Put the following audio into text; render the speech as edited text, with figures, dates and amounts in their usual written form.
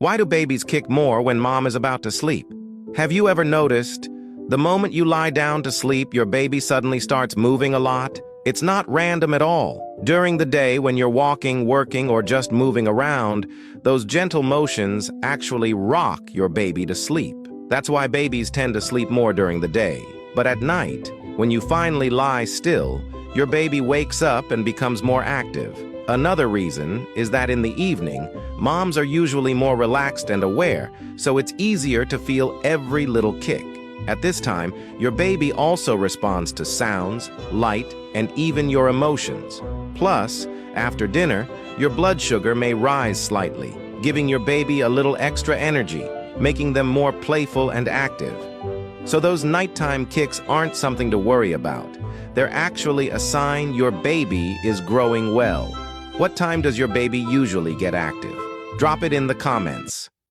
Why do babies kick more when mom is about to sleep? Have you ever noticed the moment you lie down to sleep, your baby suddenly starts moving a lot? It's not random at all. During the day, when you're walking, working, or just moving around, those gentle motions actually rock your baby to sleep. That's why babies tend to sleep more during the day. But at night, when you finally lie still, your baby wakes up and becomes more active. Another reason is that in the evening, moms are usually more relaxed and aware, so it's easier to feel every little kick. At this time, your baby also responds to sounds, light, and even your emotions. Plus, after dinner, your blood sugar may rise slightly, giving your baby a little extra energy, making them more playful and active. So those nighttime kicks aren't something to worry about. They're actually a sign your baby is growing well. What time does your baby usually get active? Drop it in the comments.